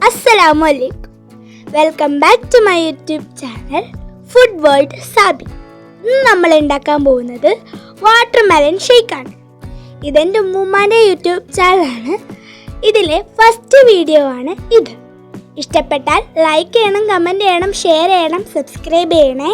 Assalamualaikum. Welcome back to my YouTube channel food world Sabi. ഇന്ന് നമ്മൾ ഉണ്ടാക്കാൻ പോകുന്നത് വാട്ടർമെലൺ ഷേക്കാണ്. ഇതെൻ്റെ ഉമ്മാൻ്റെ യൂട്യൂബ് ചാനലാണ്. ഇതിലെ ഫസ്റ്റ് വീഡിയോ ആണ് ഇത്. ഇഷ്ടപ്പെട്ടാൽ ലൈക്ക് ചെയ്യണം, കമൻറ്റ് ചെയ്യണം, ഷെയർ ചെയ്യണം, സബ്സ്ക്രൈബ് ചെയ്യണേ.